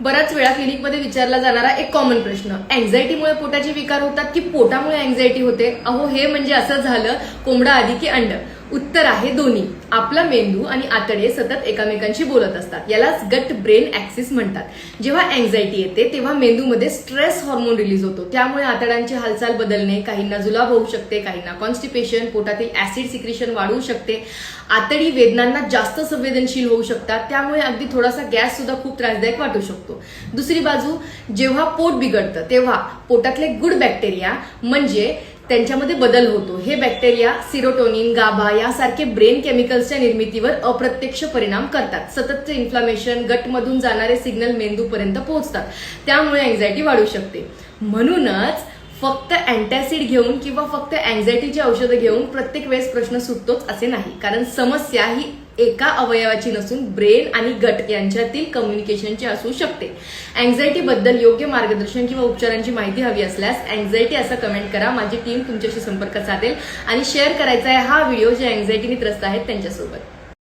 बऱ्याच वेळा क्लिनिकमध्ये विचारला जाणारा एक कॉमन प्रश्न, अँझायटीमुळे पोटाचे विकार होतात की पोटामुळे अँझायटी होते? अहो हे म्हणजे असं झालं कोंबडा आधी की अंड? उत्तर आहे दोन्ही. आपला मेंदू आणि आतडे सतत एकमेकांशी बोलत असतात. यालाच गट ब्रेन ऍक्सिस म्हणतात. जेव्हा अँझायटी येते तेव्हा मेंदूमध्ये स्ट्रेस हार्मोन रिलीज होतो. त्यामुळे आतड्यांची हालचाल बदलणे, काहींना जुलाब होऊ शकते, काहींना कॉन्स्टिपेशन, पोटातील ऍसिड सिक्रेशन वाढू शकते. आतडी वेदनांना जास्त संवेदनशील होऊ शकतात. त्यामुळे अगदी थोडासा गॅस सुद्धा खूप त्रासदायक वाटू शकतो. दुसरी बाजू, जेव्हा पोट बिघडतं तेव्हा पोटातले गुड बॅक्टेरिया म्हणजे त्यांच्यामध्ये बदल होतो. हे बॅक्टेरिया सिरोटोनिन, गाबा यासारखे ब्रेन केमिकल्सच्या निर्मितीवर अप्रत्यक्ष परिणाम करतात. सततचे इन्फ्लामेशन, गटमधून जाणारे सिग्नल मेंदूपर्यंत पोहोचतात. त्यामुळे अँझायटी वाढू शकते. म्हणूनच फक्त अँटॅसिड घेऊन किंवा फक्त अँझायटीची औषधं घेऊन प्रत्येक वेळेस प्रश्न सुटतोच असे नाही. कारण समस्या ही एका अवयवाची नसून ब्रेन आणि गट यांच्यातील कम्युनिकेशनची असू शकते. अँझायटी बद्दल योग्य मार्गदर्शन किंवा उपचारांची माहिती हवी असल्यास अँझायटी असं कमेंट करा. माझी टीम तुमच्याशी संपर्क साधेल आणि शेअर करायचा आहे हा व्हिडिओ जे अँझायटीने त्रस्त आहेत त्यांच्यासोबत.